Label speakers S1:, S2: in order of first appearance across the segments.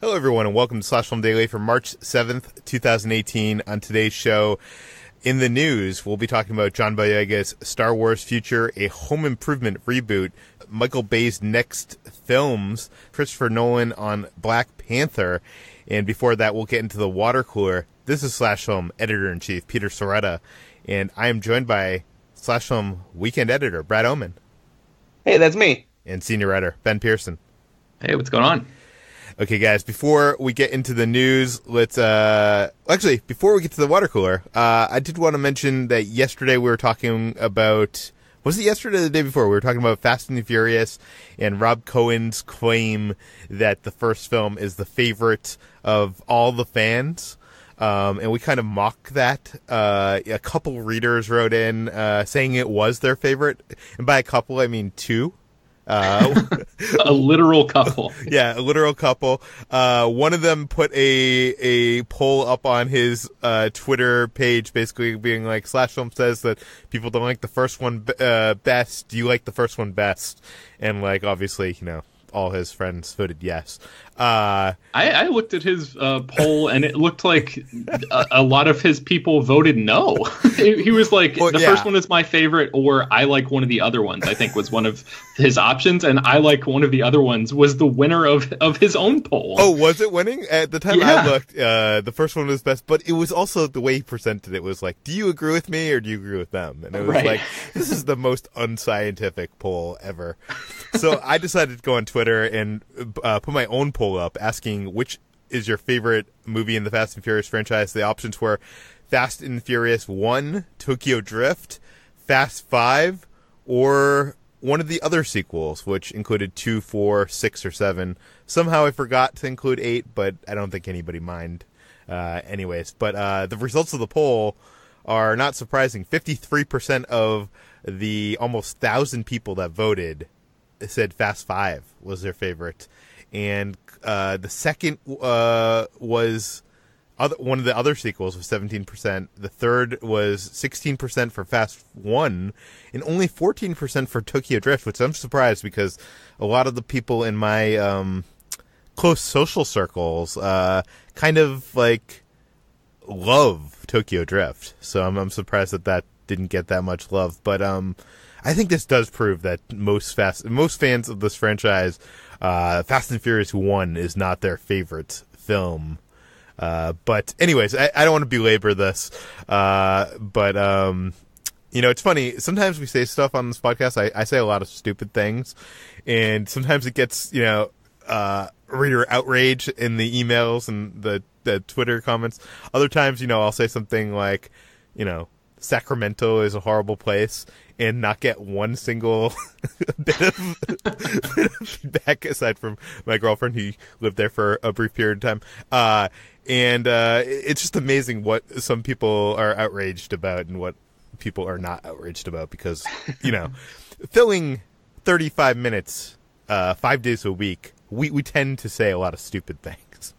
S1: Hello, everyone, and welcome to Slash Film Daily for March 7th, 2018. On today's show, in the news, we'll be talking about John Boyega's Star Wars Future, a home improvement reboot, Michael Bay's next films, Christopher Nolan on Black Panther, and before that, we'll get into the water cooler. This is Slash Film Editor-in-Chief, Peter Sciretta, and I am joined by Slash Film Weekend Editor, Brad Oman.
S2: Hey, that's me.
S1: And Senior Writer, Ben Pearson.
S3: Hey, what's going on?
S1: Okay, guys, before we get into the news, let's, actually, before we get to the water cooler, I did want to mention that yesterday we were talking about, was it yesterday or the day before? We were talking about Fast and the Furious and Rob Cohen's claim that the first film is the favorite of all the fans. And we kind of mocked that. A couple readers wrote in, saying it was their favorite. And by a couple, I mean two.
S3: A literal couple.
S1: Yeah, a literal couple. One of them put a poll up on his Twitter page, basically being like, Slash Film says that people don't like the first one best. Do you like the first one best? And, like, obviously, you know, all his friends voted yes.
S3: I looked at his poll, and it looked like a lot of his people voted no. He was like, first one is my favorite, or I like one of the other ones, I think was one of his options, and I like one of the other ones was the winner of his own poll.
S1: Oh, was it winning? At the time I looked, the first one was best, but it was also the way he presented it was like, do you agree with me, or do you agree with them? And it was like, this is the most unscientific poll ever. So I decided to go on Twitter and put my own poll up asking which is your favorite movie in the Fast and Furious franchise. The options were Fast and Furious 1, Tokyo Drift, Fast 5, or one of the other sequels, which included 2, 4, 6, or 7. Somehow I forgot to include 8, but I don't think anybody mind anyways. But the results of the poll are not surprising. 53% of the almost 1,000 people that voted said Fast 5 was their favorite. And the second was one of the other sequels was 17%. The third was 16% for Fast 1, and only 14% for Tokyo Drift, which I'm surprised because a lot of the people in my close social circles kind of like love Tokyo Drift. So I'm surprised that didn't get that much love. But I think this does prove that most fans of this franchise, Fast and Furious 1 is not their favorite film. But anyways, I don't want to belabor this. But you know, it's funny. Sometimes we say stuff on this podcast. I say a lot of stupid things, and sometimes it gets, you know, reader outrage in the emails and the Twitter comments. Other times, you know, I'll say something like, you know, Sacramento is a horrible place, and not get one single bit of feedback aside from my girlfriend who lived there for a brief period of time. And it's just amazing what some people are outraged about and what people are not outraged about because, you know, filling 35 minutes 5 days a week, we tend to say a lot of stupid things.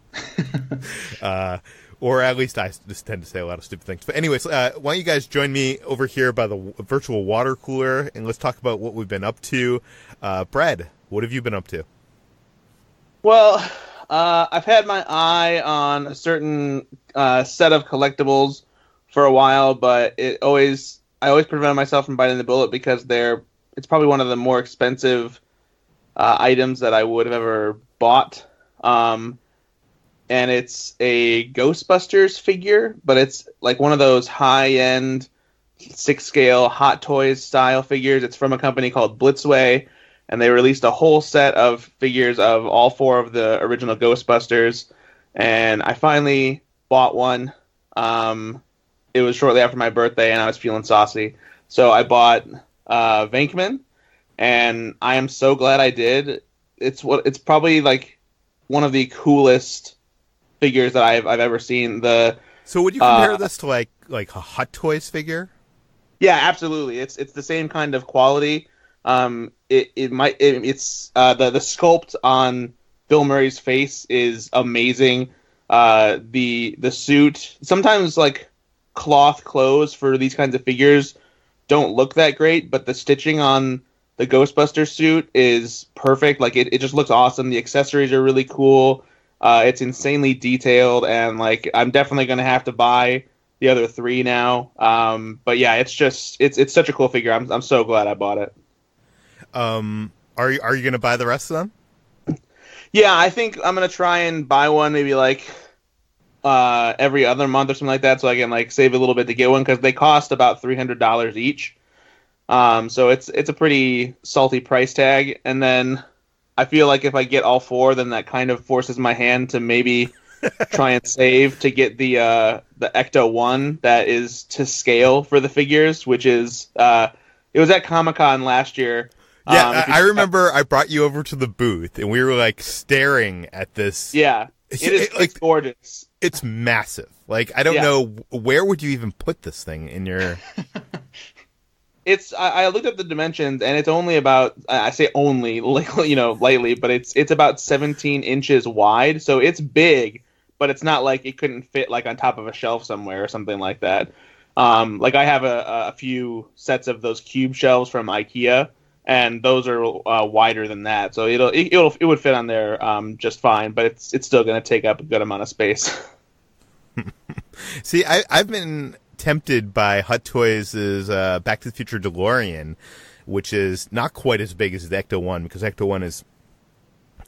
S1: Or at least I just tend to say a lot of stupid things. But anyways, why don't you guys join me over here by the virtual water cooler, and let's talk about what we've been up to. Brad, what have you been up to?
S2: Well, I've had my eye on a certain set of collectibles for a while, but I always prevent myself from biting the bullet because it's probably one of the more expensive items that I would have ever bought. And it's a Ghostbusters figure, but it's like one of those high-end 6-scale Hot Toys style figures. It's from a company called Blitzway, and they released a whole set of figures of all 4 of the original Ghostbusters, and I finally bought one. It was shortly after my birthday, and I was feeling saucy. So I bought Venkman, and I am so glad I did. It's probably like one of the coolest figures that I've ever seen.
S1: So would you compare this to like a Hot Toys figure?
S2: Yeah, absolutely. It's the same kind of quality. The sculpt on Bill Murray's face is amazing. The suit, sometimes like cloth clothes for these kinds of figures don't look that great, but the stitching on the Ghostbusters suit is perfect. Like it just looks awesome. The accessories are really cool. It's insanely detailed, and like I'm definitely going to have to buy the other 3 now. But yeah, it's it's such a cool figure. I'm so glad I bought it.
S1: Are you going to buy the rest of them?
S2: Yeah, I think I'm going to try and buy one maybe like every other month or something like that, so I can like save a little bit to get one, because they cost about $300 each. So it's a pretty salty price tag. And then I feel like if I get all 4, then that kind of forces my hand to maybe try and save to get the Ecto 1 that is to scale for the figures, which is it was at Comic-Con last year.
S1: Yeah, I remember I brought you over to the booth, and we were, like, staring at this.
S2: Yeah, it's gorgeous.
S1: It's massive. Like, I don't know, where would you even put this thing in your...
S2: I looked up the dimensions, and it's only about, I say only, like, lightly, but it's about 17 inches wide, so it's big, but it's not like it couldn't fit, like, on top of a shelf somewhere or something like that. Like, I have a few sets of those cube shelves from IKEA, and those are wider than that, so it would fit on there just fine, but it's still going to take up a good amount of space.
S1: See, I've been tempted by Hot Toys' Back to the Future DeLorean, which is not quite as big as the Ecto 1, because Ecto 1 is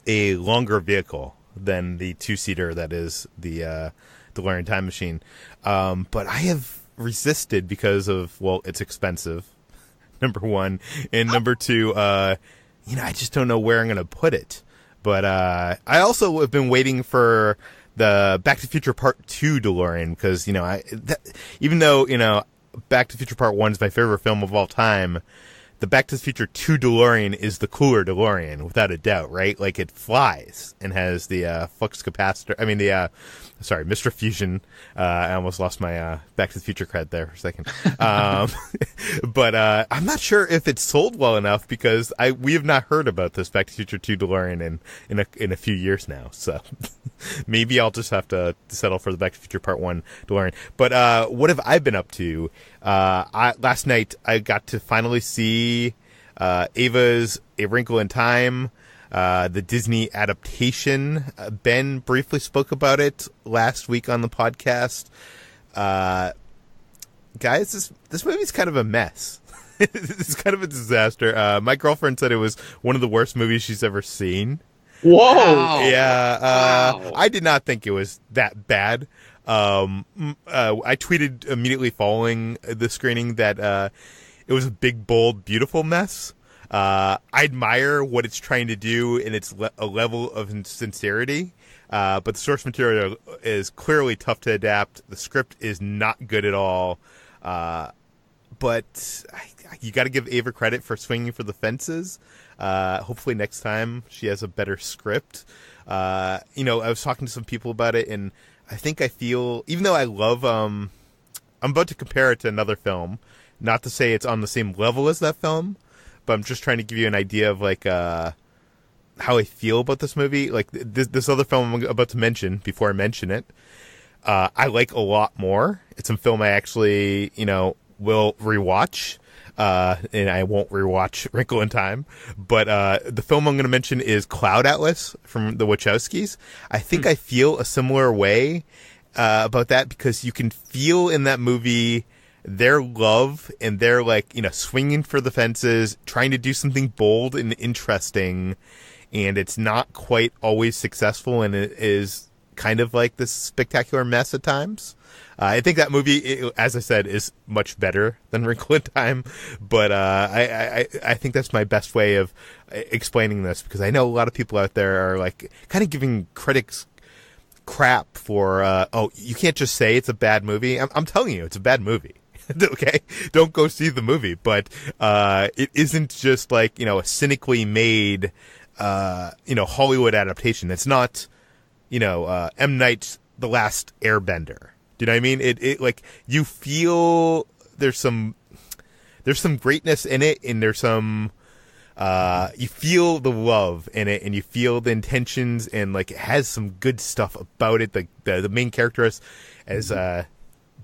S1: a longer vehicle than the 2-seater that is the DeLorean Time Machine. But I have resisted because of, well, it's expensive, number 1, and number 2, I just don't know where I'm going to put it. But I also have been waiting for the Back to the Future Part 2 DeLorean, because, even though, Back to the Future Part 1 is my favorite film of all time, the Back to the Future 2 DeLorean is the cooler DeLorean, without a doubt, right? Like, it flies and has the flux capacitor, Mr. Fusion. I almost lost my Back to the Future cred there for a second. But I'm not sure if it's sold well enough, because we have not heard about this Back to the Future 2 DeLorean in a few years now. So maybe I'll just have to settle for the Back to the Future Part 1 DeLorean. But what have I been up to? Last night I got to finally see Ava's A Wrinkle in Time, the Disney adaptation. Ben briefly spoke about it last week on the podcast. Guys, this movie's kind of a mess. It's kind of a disaster. My girlfriend said it was one of the worst movies she's ever seen.
S2: Whoa!
S3: Wow.
S1: Yeah,
S3: Wow.
S1: I did not think it was that bad. I tweeted immediately following the screening that it was a big, bold, beautiful mess. I admire what it's trying to do in its a level of sincerity, but the source material is clearly tough to adapt. The script is not good at all, but you got to give Ava credit for swinging for the fences. Hopefully next time she has a better script. I was talking to some people about it, and I feel, even though I love, I'm about to compare it to another film, not to say it's on the same level as that film, but I'm just trying to give you an idea of, like, how I feel about this movie. Like, this other film I'm about to mention, before I mention it, I like a lot more. It's a film I actually, will rewatch. And I won't rewatch Wrinkle in Time, but the film I'm going to mention is Cloud Atlas from the Wachowskis. I think I feel a similar way about that, because you can feel in that movie their love and their, like, swinging for the fences, trying to do something bold and interesting, and it's not quite always successful, and it is kind of like this spectacular mess at times. I think that movie, as I said, is much better than Wrinkle in Time, but I think that's my best way of explaining this, because I know a lot of people out there are, like, kind of giving critics crap for, you can't just say it's a bad movie. I'm telling you, it's a bad movie. Okay, don't go see the movie, but it isn't just like, a cynically made, Hollywood adaptation. It's not, M. Night's The Last Airbender. Do you know what I mean? It like, you feel there's some greatness in it, and there's some, you feel the love in it, and you feel the intentions, and, like, it has some good stuff about it. The main character, as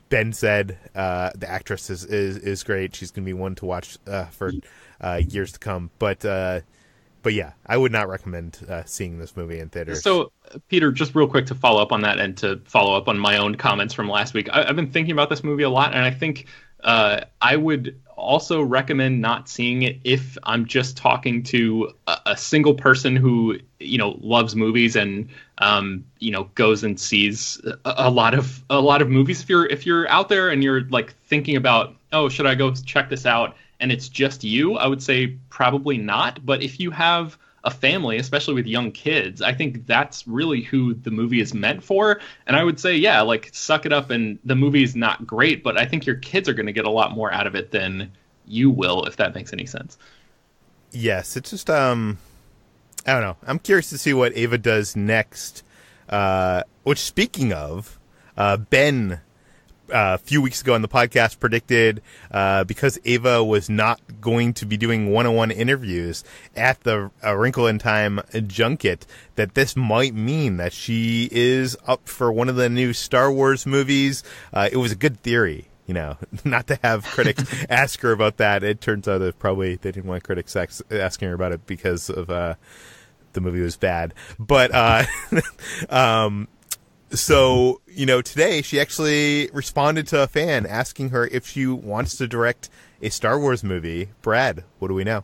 S1: Ben said, the actress is great. She's going to be one to watch for years to come. But But yeah, I would not recommend seeing this movie in theaters.
S3: So, Peter, just real quick to follow up on that and to follow up on my own comments from last week, I've been thinking about this movie a lot, and I think I would also recommend not seeing it if I'm just talking to a single person who, loves movies and, goes and sees a lot of movies. If you're out there and you're like thinking about, oh, should I go check this out? And it's just you, I would say probably not. But if you have a family, especially with young kids, I think that's really who the movie is meant for. And I would say, yeah, like suck it up. And the movie is not great, but I think your kids are going to get a lot more out of it than you will, if that makes any sense.
S1: Yes, it's just, I don't know. I'm curious to see what Ava does next. Which, speaking of, Ben, a few weeks ago on the podcast predicted, because Ava was not going to be doing one-on-one interviews at the Wrinkle in Time junket, that this might mean that she is up for one of the new Star Wars movies. It was a good theory, not to have critics ask her about that. It turns out that probably they didn't want critics asking her about it because of the movie was bad. But so, today she actually responded to a fan asking her if she wants to direct a Star Wars movie. Brad, what do we know?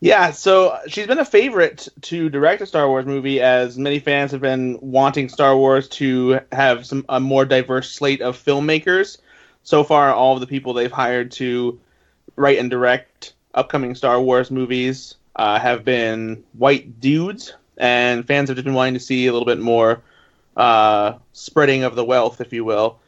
S2: Yeah, so she's been a favorite to direct a Star Wars movie, as many fans have been wanting Star Wars to have a more diverse slate of filmmakers. So far, all of the people they've hired to write and direct upcoming Star Wars movies have been white dudes, and fans have just been wanting to see a little bit more spreading of the wealth, if you will.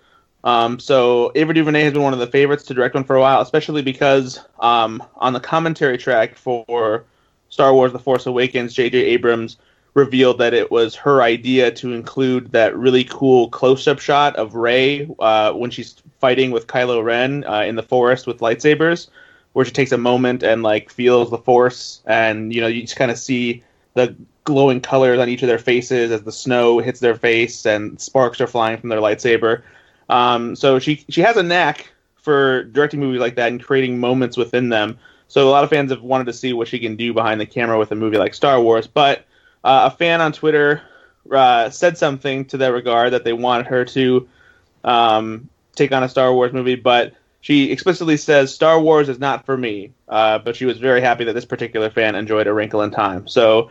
S2: So Ava DuVernay has been one of the favorites to direct one for a while, especially because on the commentary track for Star Wars The Force Awakens, J.J. Abrams revealed that it was her idea to include that really cool close-up shot of Rey when she's fighting with Kylo Ren in the forest with lightsabers, where she takes a moment and feels the Force, and you just kind of see the glowing colors on each of their faces as the snow hits their face and sparks are flying from their lightsaber. So she has a knack for directing movies like that and creating moments within them. So a lot of fans have wanted to see what she can do behind the camera with a movie like Star Wars. But a fan on Twitter said something to that regard, that they wanted her to take on a Star Wars movie, but she explicitly says, Star Wars is not for me. But she was very happy that this particular fan enjoyed A Wrinkle in Time. So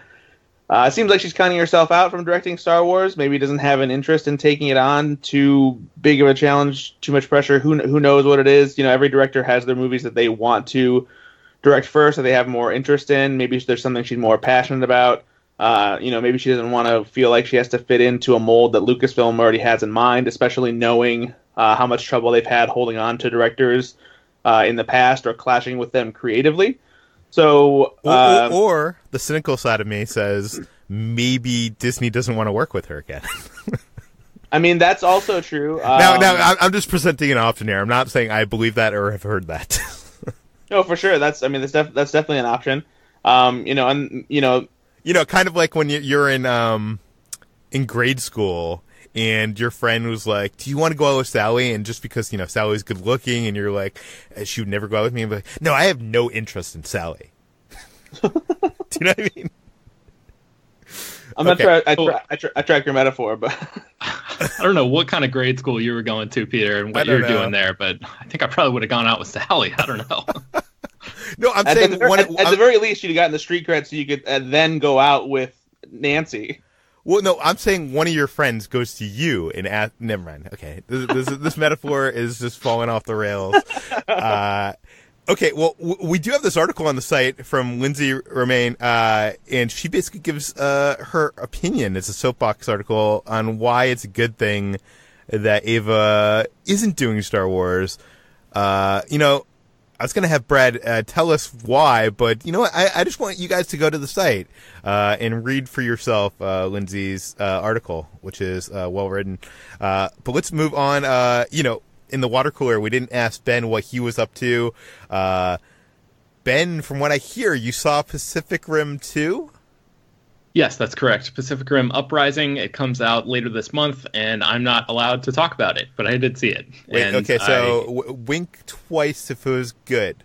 S2: it seems like she's cutting herself out from directing Star Wars. Maybe doesn't have an interest in taking it on. Too big of a challenge, too much pressure. Who knows what it is? Every director has their movies that they want to direct first, that they have more interest in. Maybe there's something she's more passionate about. Maybe she doesn't want to feel like she has to fit into a mold that Lucasfilm already has in mind, especially knowing how much trouble they've had holding on to directors in the past or clashing with them creatively. So,
S1: or the cynical side of me says maybe Disney doesn't want to work with her again.
S2: I mean, that's also true.
S1: Now, I'm just presenting an option here. I'm not saying I believe that or have heard that.
S2: No, for sure. That's definitely an option. Kind
S1: of like when you're in grade school. And your friend was like, do you want to go out with Sally? And just because, Sally's good looking and you're like, she would never go out with me. And be like, no, I have no interest in Sally. Do you know what I mean?
S2: I'm not sure I track your metaphor, but
S3: I don't know what kind of grade school you were going to, Peter, and what you're doing there, but I think I probably would have gone out with Sally. I don't know.
S1: No, I'm saying
S2: at the very least, you'd have gotten the street cred so you could then go out with Nancy.
S1: Well, no, I'm saying one of your friends goes to you and never mind. Okay, this metaphor is just falling off the rails. Okay, well, we do have this article on the site from Lindsay Romaine, and she basically gives her opinion. It's a soapbox article on why it's a good thing that Ava isn't doing Star Wars. I was going to have Brad tell us why, but you know what? I just want you guys to go to the site and read for yourself Lindsay's article, which is well written. But let's move on. In the water cooler, we didn't ask Ben what he was up to. Ben, from what I hear, you saw Pacific Rim 2?
S3: Yes, that's correct. Pacific Rim Uprising. It comes out later this month, and I'm not allowed to talk about it, but I did see it.
S1: Wait, okay, so wink twice if it was good.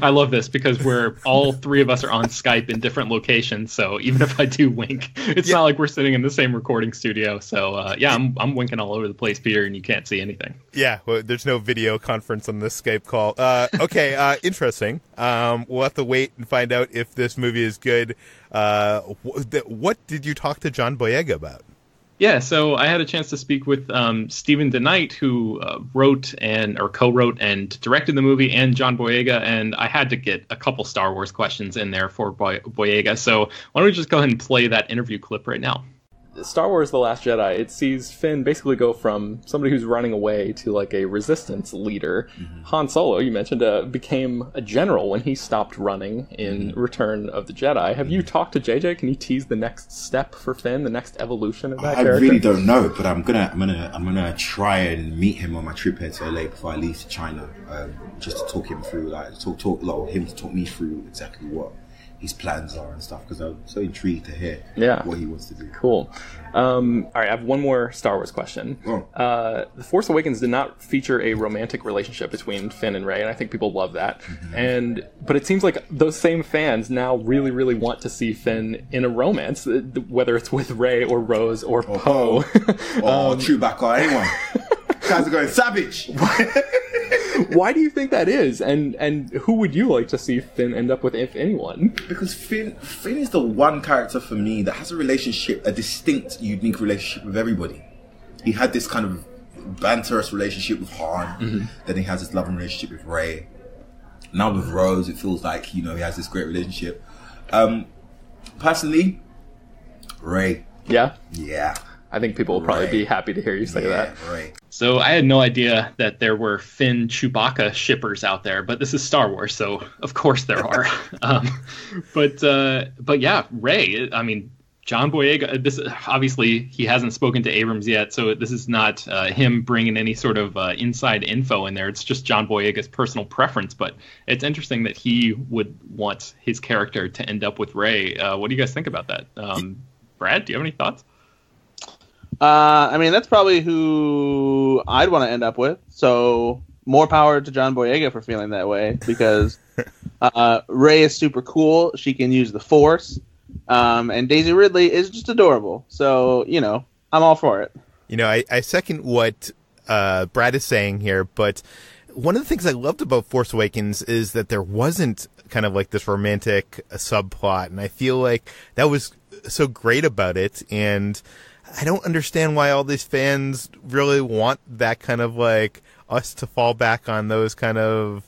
S3: I love this because we're all three of us are on Skype in different locations. So even if I do wink, it's not like we're sitting in the same recording studio. So I'm winking all over the place, Peter, and you can't see anything.
S1: Yeah, well, there's no video conference on this Skype call. Okay, interesting. We'll have to wait and find out if this movie is good. What did you talk to John Boyega about?
S3: Yeah, so I had a chance to speak with Stephen DeKnight, who wrote or co-wrote and directed the movie, and John Boyega, and I had to get a couple Star Wars questions in there for Boyega. So why don't we just go ahead and play that interview clip right now?
S4: Star Wars The Last Jedi, it sees Finn basically go from somebody who's running away to like a resistance leader. Mm-hmm. Han Solo, you mentioned, became a general when he stopped running in Return of the Jedi. Have you talked to JJ? Can you tease the next step for Finn, the next evolution of that character?
S5: I really don't know, but I'm gonna try and meet him on my trip here to LA before I leave to China, just to talk him through, him to talk me through exactly what his plans are and stuff, because I'm so intrigued to hear what he wants to do.
S4: Cool. All right, I have one more Star Wars question. The Force Awakens did not feature a romantic relationship between Finn and Rey, and I think people love that. Mm-hmm. But it seems like those same fans now really, really want to see Finn in a romance, whether it's with Rey or Rose or Poe.
S5: Or Chewbacca or anyone. Guys are going savage.
S4: Why do you think that is? And who would you like to see Finn end up with, if anyone?
S5: Because Finn is the one character for me that has a distinct, unique relationship with everybody. He had this kind of banterous relationship with Han, then he has this loving relationship with Rey. Now with Rose, it feels like, he has this great relationship. Personally, Rey.
S4: Yeah?
S5: Yeah.
S4: I think people will probably be happy to hear you say that.
S5: Right.
S3: So I had no idea that there were Finn Chewbacca shippers out there, but this is Star Wars, so of course there are. But yeah, Rey. I mean, John Boyega. This obviously he hasn't spoken to Abrams yet, so this is not him bringing any sort of inside info in there. It's just John Boyega's personal preference. But it's interesting that he would want his character to end up with Rey. What do you guys think about that? Brad, do you have any thoughts?
S2: I mean, that's probably who I'd want to end up with. So more power to John Boyega for feeling that way, because Rey is super cool. She can use the Force. And Daisy Ridley is just adorable. So, I'm all for it.
S1: I second what Brad is saying here, but one of the things I loved about Force Awakens is that there wasn't kind of like this romantic subplot, and I feel like that was so great about it, and I don't understand why all these fans really want that kind of like us to fall back on those kind of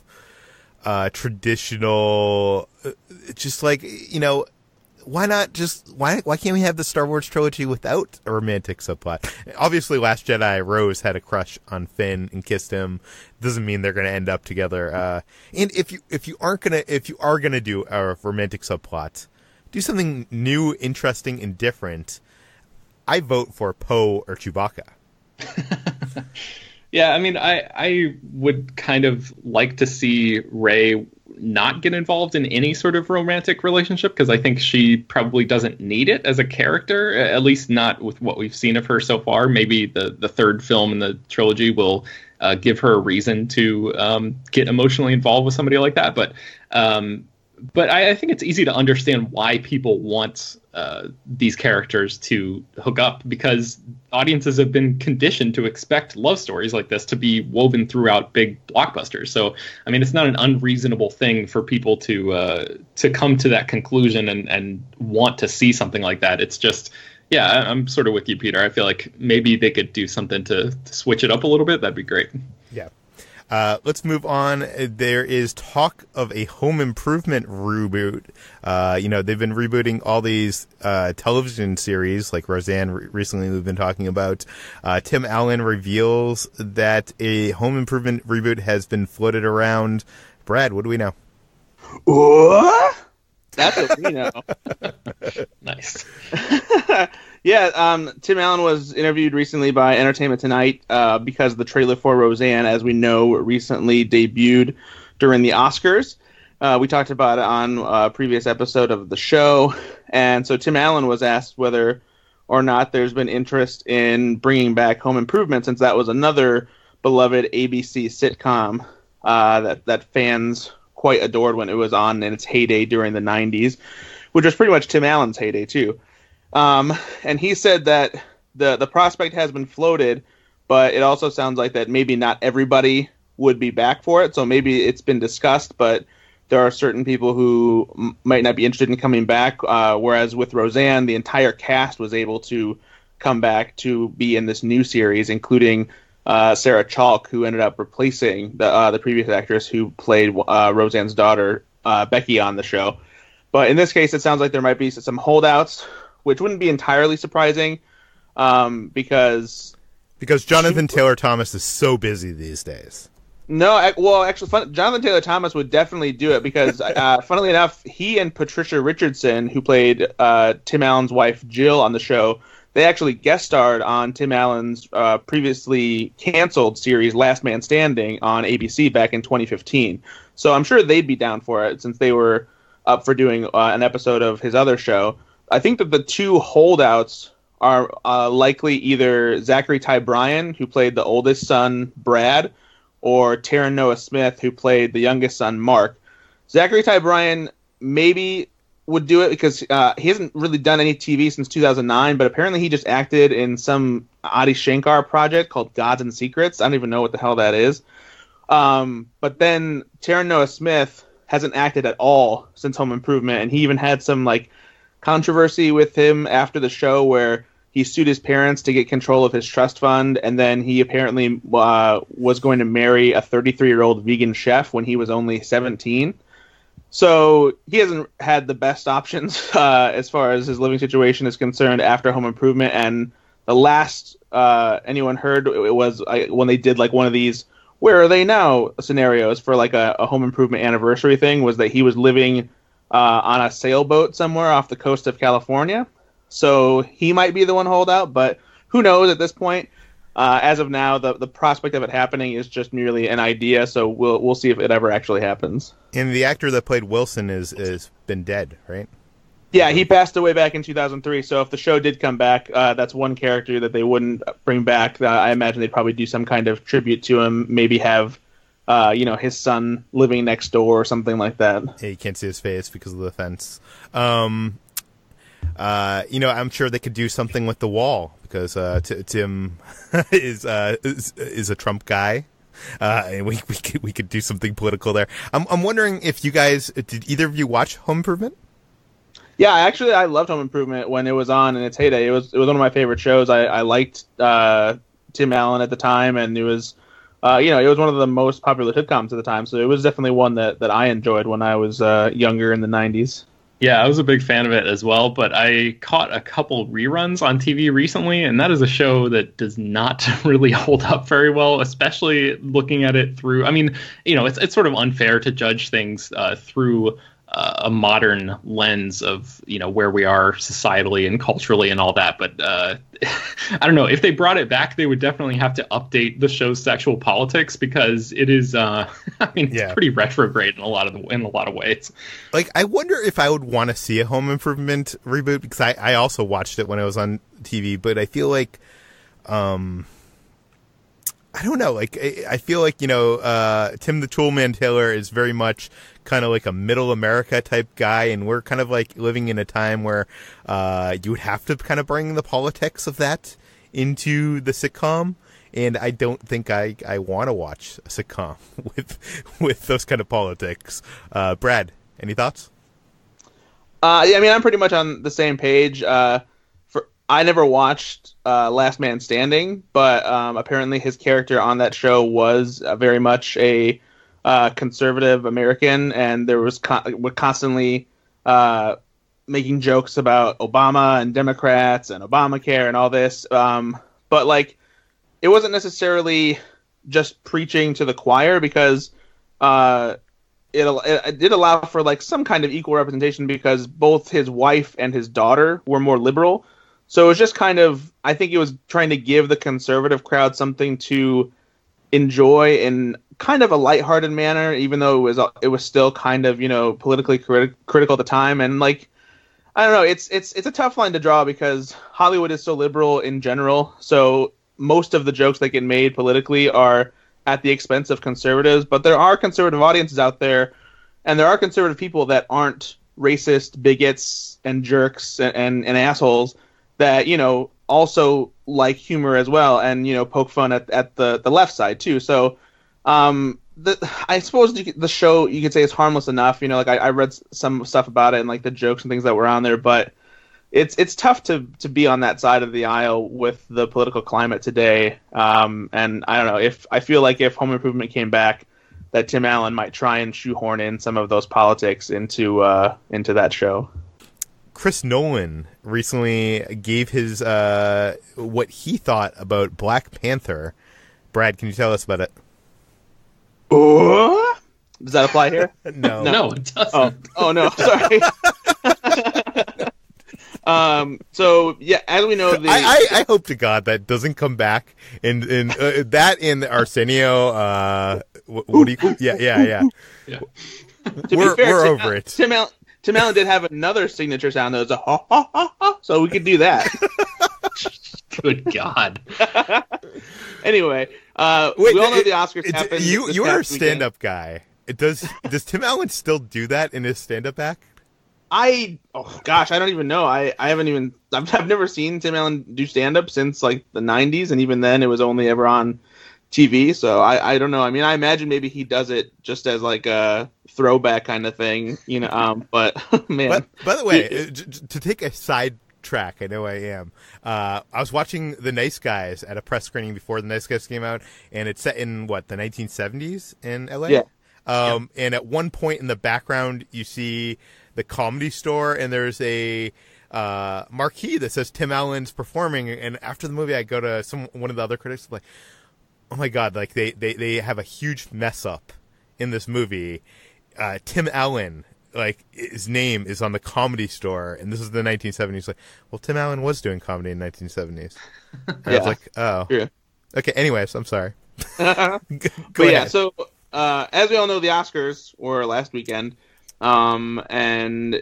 S1: traditional, just like, why can't we have the Star Wars trilogy without a romantic subplot? Obviously, Last Jedi, Rose had a crush on Finn and kissed him. Doesn't mean they're going to end up together. And if you are gonna do a romantic subplot, do something new, interesting, and different. I vote for Poe or Chewbacca.
S3: Yeah, I mean, I would kind of like to see Rey not get involved in any sort of romantic relationship, because I think she probably doesn't need it as a character, at least not with what we've seen of her so far. Maybe the third film in the trilogy will give her a reason to get emotionally involved with somebody like that. But I think it's easy to understand why people want these characters to hook up, because audiences have been conditioned to expect love stories like this to be woven throughout big blockbusters. So, I mean, it's not an unreasonable thing for people to come to that conclusion and want to see something like that. It's just, yeah, I'm sort of with you, Peter. I feel like maybe they could do something to switch it up a little bit. That'd be great.
S1: Yeah. Let's move on. There is talk of a home improvement reboot. They've been rebooting all these television series, like Roseanne recently we've been talking about. Tim Allen reveals that a home improvement reboot has been floated around. Brad, what do we know?
S2: What? That's what we know.
S3: Nice.
S2: Yeah, Tim Allen was interviewed recently by Entertainment Tonight because the trailer for Roseanne, as we know, recently debuted during the Oscars. We talked about it on a previous episode of the show. And so Tim Allen was asked whether or not there's been interest in bringing back Home Improvement, since that was another beloved ABC sitcom that fans quite adored when it was on in its heyday during the 90s, which was pretty much Tim Allen's heyday too. And he said that the prospect has been floated, but it also sounds like that maybe not everybody would be back for it. So maybe it's been discussed, but there are certain people who might not be interested in coming back. Whereas with Roseanne, the entire cast was able to come back to be in this new series, including Sarah Chalke, who ended up replacing the previous actress who played Roseanne's daughter, Becky, on the show. But in this case, it sounds like there might be some holdouts, which wouldn't be entirely surprising, because
S1: Jonathan Taylor Thomas is so busy these days.
S2: No, well, actually, Jonathan Taylor Thomas would definitely do it because, funnily enough, he and Patricia Richardson, who played Tim Allen's wife Jill on the show, they actually guest starred on Tim Allen's previously canceled series Last Man Standing on ABC back in 2015. So I'm sure they'd be down for it since they were up for doing an episode of his other show. I think that the two holdouts are likely either Zachary Ty Bryan, who played the oldest son, Brad, or Taron Noah Smith, who played the youngest son, Mark. Zachary Ty Bryan maybe would do it because he hasn't really done any TV since 2009, but apparently he just acted in some Adi Shankar project called Gods and Secrets. I don't even know what the hell that is. But then Taron Noah Smith hasn't acted at all since Home Improvement, and he even had some controversy with him after the show where he sued his parents to get control of his trust fund, and then he apparently was going to marry a 33-year-old vegan chef when he was only 17. So he hasn't had the best options as far as his living situation is concerned after Home Improvement. And the last anyone heard it was when they did one of these "Where Are They Now" scenarios for a Home Improvement anniversary thing, was that he was living on a sailboat somewhere off the coast of California. So he might be the one holdout, but who knows at this point. As of now, the prospect of it happening is just merely an idea, so we'll see if it ever actually happens.
S1: And the actor that played Wilson is been dead, right?
S2: Yeah, he passed away back in 2003, so if the show did come back, that's one character that they wouldn't bring back. I imagine they'd probably do some kind of tribute to him, maybe have his son living next door or something like that.
S1: Yeah, you can't see his face because of the fence. I'm sure they could do something with The Wall because Tim is a Trump guy, and we could do something political there. I'm wondering if you guys did either of you watch Home Improvement?
S2: Yeah, actually, I loved Home Improvement when it was on in its heyday. It was one of my favorite shows. I liked Tim Allen at the time, and it was it was one of the most popular sitcoms at the time. So it was definitely one that I enjoyed when I was younger in the 90s.
S3: Yeah, I was a big fan of it as well, but I caught a couple reruns on TV recently, and that is a show that does not really hold up very well, especially looking at it through... I mean, it's sort of unfair to judge things through a modern lens of, where we are societally and culturally and all that, but I don't know. If they brought it back, they would definitely have to update the show's sexual politics because it is, it's pretty retrograde in a lot of ways.
S1: I wonder if I would want to see a Home Improvement reboot because I also watched it when it was on TV, but I feel like, I don't know. I feel like, Tim the Toolman Taylor is very much kind of like a middle America type guy. And we're kind of living in a time where you would have to kind of bring the politics of that into the sitcom. And I don't think I want to watch a sitcom with those kind of politics. Brad, any thoughts?
S2: I'm pretty much on the same page. I never watched Last Man Standing, but apparently his character on that show was very much a conservative American, and there was constantly making jokes about Obama and Democrats and Obamacare and all this. But it wasn't necessarily just preaching to the choir because it did allow for some kind of equal representation because both his wife and his daughter were more liberal. So it was just kind of, I think it was trying to give the conservative crowd something to enjoy in kind of a lighthearted manner, even though it was still kind of, politically critical at the time. And I don't know, it's a tough line to draw because Hollywood is so liberal in general. So most of the jokes that get made politically are at the expense of conservatives, but there are conservative audiences out there, and there are conservative people that aren't racist, bigots, and jerks and assholes that, also like humor as well, and, poke fun at the left side too. So I suppose the show, you could say, is harmless enough. I read some stuff about it and like the jokes and things that were on there, but it's tough to be on that side of the aisle with the political climate today. And I don't know, I feel like if Home Improvement came back, that Tim Allen might try and shoehorn in some of those politics into that show.
S1: Chris Nolan recently gave his what he thought about Black Panther. Brad, can you tell us about it?
S2: Does that apply here?
S3: No, it doesn't.
S2: Oh no, sorry. So yeah, as we know,
S1: I hope to God that doesn't come back in that in Arsenio. What do you? Yeah. We're over it.
S2: Tim Allen did have another signature sound that was a ha ha ha ha, so we could do that.
S3: Good God.
S2: Anyway, we all know the Oscars happened.
S1: You are a stand-up guy. Does Tim Allen still do that in his stand-up act?
S2: I don't even know. I've never seen Tim Allen do stand-up since like the 90s, and even then it was only ever on TV, so I don't know. I mean, I imagine maybe he does it just as like a throwback kind of thing, but man.
S1: By the way, to take a side track, I know I am. I was watching The Nice Guys at a press screening before The Nice Guys came out, and it's set in the 1970s in LA.
S2: Yeah.
S1: And at one point in the background, you see the Comedy Store, and there's a marquee that says Tim Allen's performing. And after the movie, I go to one of the other critics, like, oh my God, like they have a huge mess up in this movie. Tim Allen, like, his name is on the Comedy Store, and this is the 1970s. Like, well, Tim Allen was doing comedy in the 1970s. And I was like, oh. Yeah. Okay, anyways, I'm sorry. Go ahead.
S2: Yeah, so as we all know, the Oscars were last weekend, and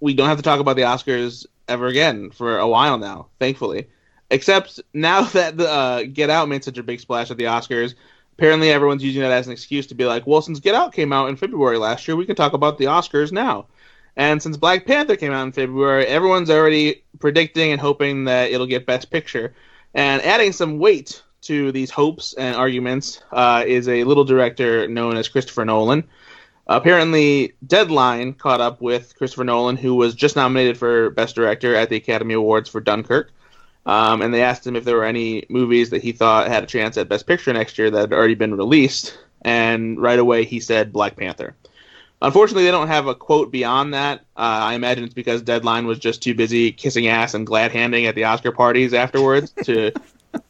S2: we don't have to talk about the Oscars ever again for a while now, thankfully. Except now that the Get Out made such a big splash at the Oscars, apparently everyone's using that as an excuse to be like, well, since Get Out came out in February last year, we can talk about the Oscars now. And since Black Panther came out in February, everyone's already predicting and hoping that it'll get Best Picture. And adding some weight to these hopes and arguments is a little director known as Christopher Nolan. Apparently, Deadline caught up with Christopher Nolan, who was just nominated for Best Director at the Academy Awards for Dunkirk. And they asked him if there were any movies that he thought had a chance at Best Picture next year that had already been released. And right away he said Black Panther. Unfortunately, they don't have a quote beyond that. I imagine it's because Deadline was just too busy kissing ass and glad-handing at the Oscar parties afterwards to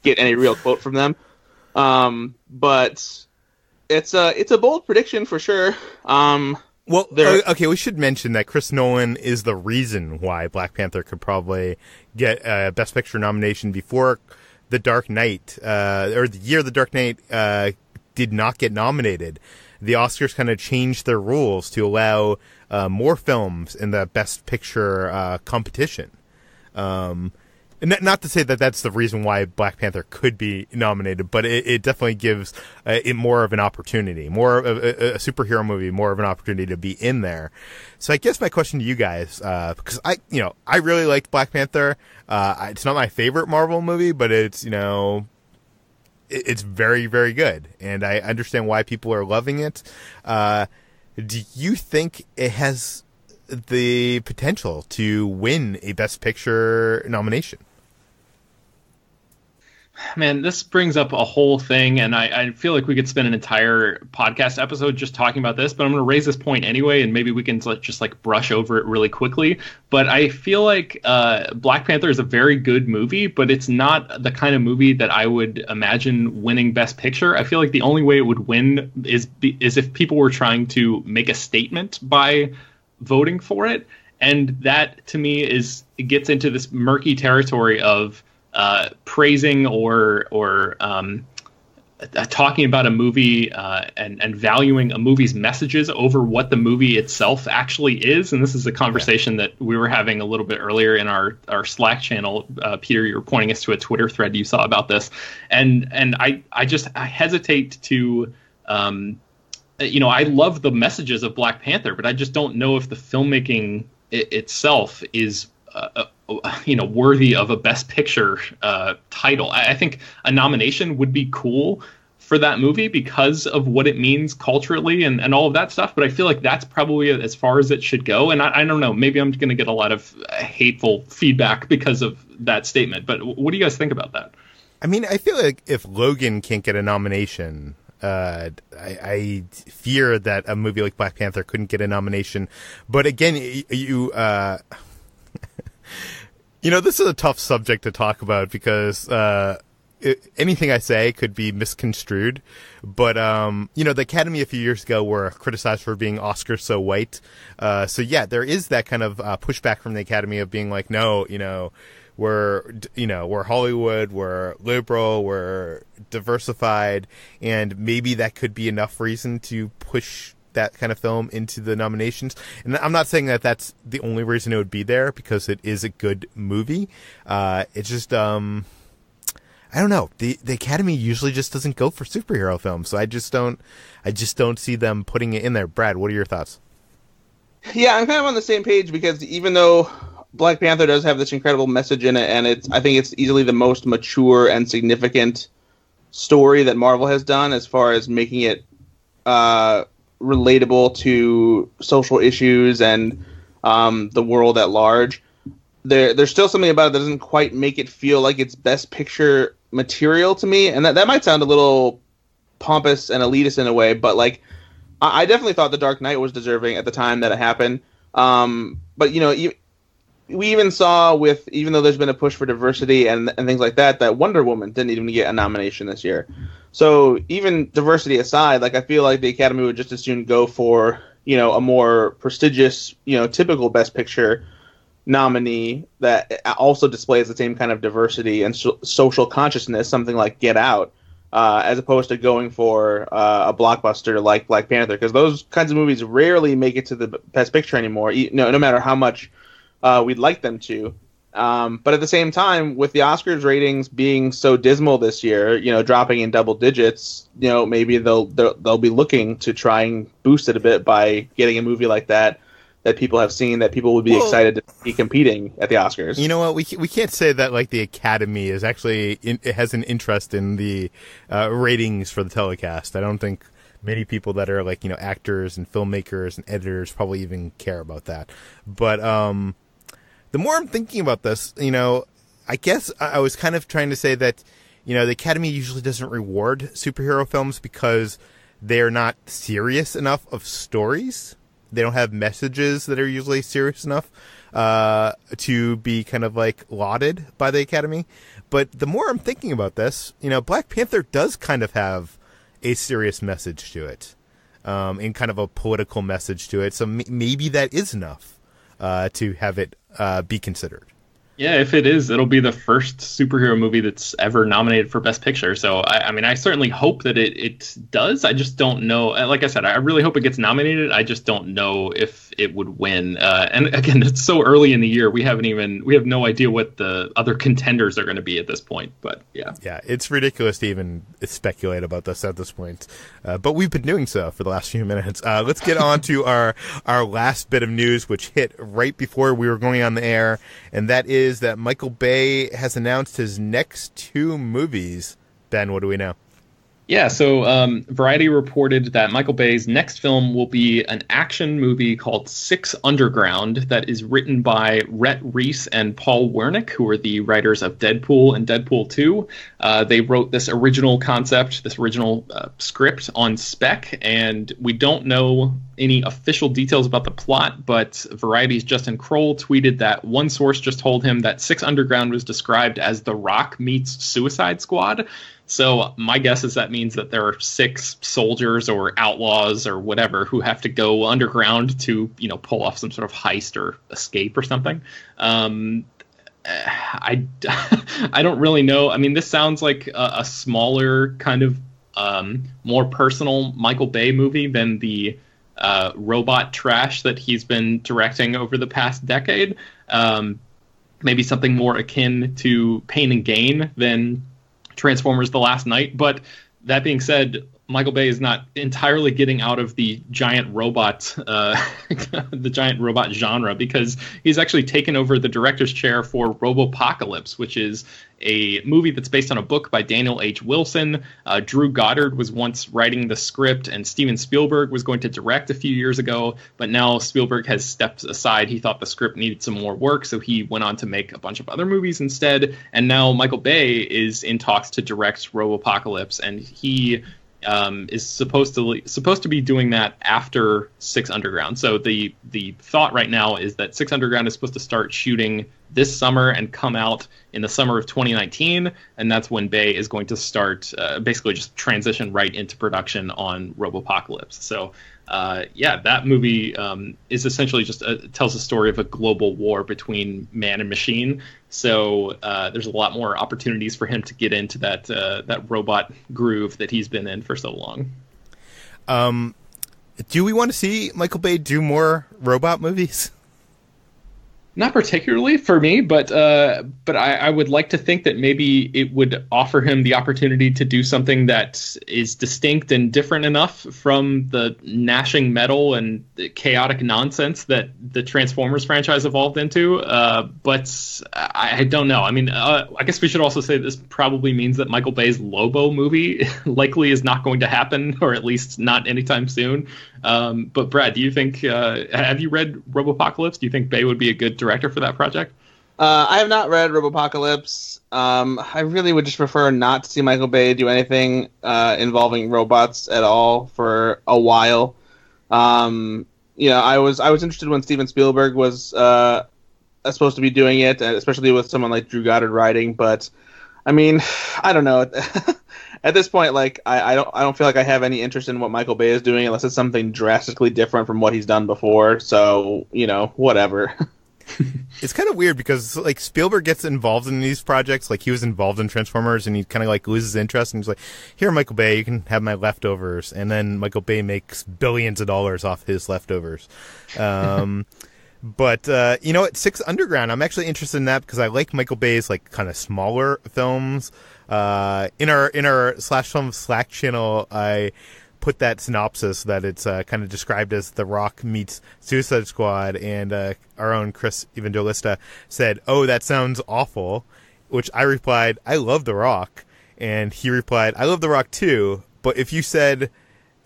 S2: get any real quote from them. But it's a bold prediction for sure.
S1: Well, okay, we should mention that Chris Nolan is the reason why Black Panther could probably get a Best Picture nomination before The Dark Knight, or the year The Dark Knight did not get nominated. The Oscars kind of changed their rules to allow more films in the Best Picture competition. Not to say that that's the reason why Black Panther could be nominated, but it definitely gives it more of an opportunity, more of a superhero movie, more of an opportunity to be in there. So I guess my question to you guys, because I really liked Black Panther. It's not my favorite Marvel movie, but it's it's very, very good, and I understand why people are loving it. Do you think it has the potential to win a Best Picture nomination?
S3: Man, this brings up a whole thing, and I feel like we could spend an entire podcast episode just talking about this, but I'm going to raise this point anyway, and maybe we can just brush over it really quickly. But I feel like Black Panther is a very good movie, but it's not the kind of movie that I would imagine winning Best Picture. I feel like the only way it would win is if people were trying to make a statement by voting for it, and that to me gets into this murky territory of praising or talking about a movie and valuing a movie's messages over what the movie itself actually is. And this is a conversation that we were having a little bit earlier in our Slack channel. Peter, you were pointing us to a Twitter thread you saw about this. And I hesitate to, I love the messages of Black Panther, but I just don't know if the filmmaking itself is worthy of a Best Picture title. I think a nomination would be cool for that movie because of what it means culturally and all of that stuff. But I feel like that's probably as far as it should go. And I don't know, maybe I'm going to get a lot of hateful feedback because of that statement. But what do you guys think about that?
S1: I mean, I feel like if Logan can't get a nomination, I fear that a movie like Black Panther couldn't get a nomination. But again, this is a tough subject to talk about because anything I say could be misconstrued. But, the Academy a few years ago were criticized for being Oscar so white. So, yeah, there is that kind of pushback from the Academy of being like, no, we're Hollywood, we're liberal, we're diversified, and maybe that could be enough reason to push that kind of film into the nominations. And I'm not saying that that's the only reason it would be there, because it is a good movie. It's just, I don't know. The Academy usually just doesn't go for superhero films, so I just don't see them putting it in there. Brad, what are your thoughts?
S2: Yeah, I'm kind of on the same page, because even though Black Panther does have this incredible message in it, and I think it's easily the most mature and significant story that Marvel has done as far as making it relatable to social issues and the world at large. There's still something about it that doesn't quite make it feel like it's Best Picture material to me, and that might sound a little pompous and elitist in a way, but like I definitely thought The Dark Knight was deserving at the time that it happened. But we even saw even though there's been a push for diversity and things like that Wonder Woman didn't even get a nomination this year. So even diversity aside, like I feel like the Academy would just as soon go for, a more prestigious, typical Best Picture nominee that also displays the same kind of diversity and social consciousness, something like Get Out, as opposed to going for a blockbuster like Black Panther, because those kinds of movies rarely make it to the Best Picture anymore, no matter how much we'd like them to. But at the same time, with the Oscars ratings being so dismal this year, dropping in double digits, maybe they'll be looking to try and boost it a bit by getting a movie like that people have seen, that people would be excited to be competing at the Oscars.
S1: You know what? We can't say that like the Academy is actually it has an interest in the ratings for the telecast. I don't think many people that are like actors and filmmakers and editors probably even care about that. But the more I'm thinking about this, I guess I was kind of trying to say that, the Academy usually doesn't reward superhero films because they're not serious enough of stories. They don't have messages that are usually serious enough to be kind of like lauded by the Academy. But the more I'm thinking about this, Black Panther does kind of have a serious message to it, and kind of a political message to it. So maybe that is enough to have it be considered.
S3: Yeah, if it is, it'll be the first superhero movie that's ever nominated for Best Picture. So, I certainly hope that it does. I just don't know. Like I said, I really hope it gets nominated. I just don't know if it would win. And again, it's so early in the year. We have no idea what the other contenders are going to be at this point. But yeah.
S1: Yeah, it's ridiculous to even speculate about this at this point. But we've been doing so for the last few minutes. Let's get on to our last bit of news, which hit right before we were going on the air. And that is that Michael Bay has announced his next 2 movies. Ben, what do we know?
S3: Yeah, so Variety reported that Michael Bay's next film will be an action movie called Six Underground that is written by Rhett Reese and Paul Wernick, who are the writers of Deadpool and Deadpool 2. They wrote this original concept, this original script on spec, and we don't know any official details about the plot, but Variety's Justin Kroll tweeted that one source just told him that Six Underground was described as The Rock meets Suicide Squad. So my guess is that means that there are 6 soldiers or outlaws or whatever who have to go underground to, pull off some sort of heist or escape or something. I don't really know. I mean, this sounds like a smaller kind of more personal Michael Bay movie than the robot trash that he's been directing over the past decade. Maybe something more akin to Pain and Gain than Transformers: The Last Knight. But that being said, Michael Bay is not entirely getting out of the giant robot, the giant robot genre, because he's actually taken over the director's chair for Robopocalypse, which is a movie that's based on a book by Daniel H. Wilson. Drew Goddard was once writing the script, and Steven Spielberg was going to direct a few years ago, but now Spielberg has stepped aside. He thought the script needed some more work, so he went on to make a bunch of other movies instead, and now Michael Bay is in talks to direct Robopocalypse, and he is supposed to be doing that after Six Underground. So the thought right now is that Six Underground is supposed to start shooting this summer and come out in the summer of 2019, and that's when Bay is going to start basically just transition right into production on Robopocalypse. So that movie is essentially just tells a story of a global war between man and machine. So there's a lot more opportunities for him to get into that robot groove that he's been in for so long.
S1: Do we want to see Michael Bay do more robot movies?
S3: Not particularly for me, but I would like to think that maybe it would offer him the opportunity to do something that is distinct and different enough from the gnashing metal and chaotic nonsense that the Transformers franchise evolved into. But I don't know. I mean, I guess we should also say this probably means that Michael Bay's Lobo movie likely is not going to happen, or at least not anytime soon. But Brad, do you think, have you read Robopocalypse? Do you think Bay would be a good director for that project?
S2: I have not read Robopocalypse. I really would just prefer not to see Michael Bay do anything involving robots at all for a while. I was interested when Steven Spielberg was supposed to be doing it, especially with someone like Drew Goddard writing. But I mean, I don't know. At this point, like I don't feel like I have any interest in what Michael Bay is doing unless it's something drastically different from what he's done before. So, whatever.
S1: It's kind of weird because like Spielberg gets involved in these projects. Like he was involved in Transformers, and he kind of like loses interest, and he's like, "Here, Michael Bay, you can have my leftovers." And then Michael Bay makes billions of dollars off his leftovers. But you know what? Six Underground, I'm actually interested in that because I like Michael Bay's like kind of smaller films. In our Slash Film Slack channel, I put that synopsis that it's kind of described as The Rock meets Suicide Squad, and our own Chris Evangelista said, "Oh, that sounds awful," which I replied, "I love The Rock," and he replied, "I love The Rock too, but if you said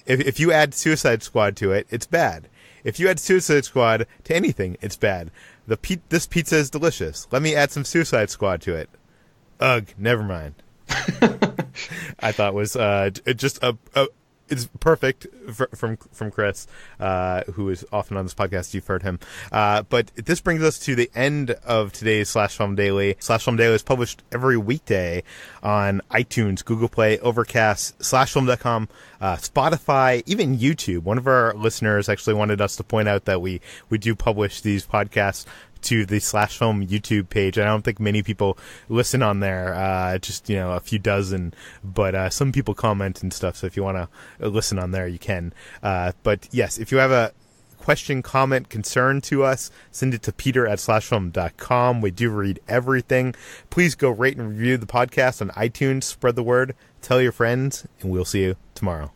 S1: if you add Suicide Squad to it, it's bad. If you add Suicide Squad to anything, it's bad. This pizza is delicious. Let me add some Suicide Squad to it. Ugh, never mind." I thought was just it's perfect from Chris, who is often on this podcast. You've heard him. But this brings us to the end of today's Slash Film Daily. Slash Film Daily is published every weekday on iTunes, Google Play, Overcast, slashfilm.com, Spotify, even YouTube. One of our listeners actually wanted us to point out that we do publish these podcasts to the Slash Film YouTube page. I don't think many people listen on there, just a few dozen, but some people comment and stuff, so if you want to listen on there, you can. But yes, if you have a question, comment, concern to us, send it to peter@slashfilm.com. We do read everything. Please go rate and review the podcast on iTunes, spread the word, tell your friends, and we'll see you tomorrow.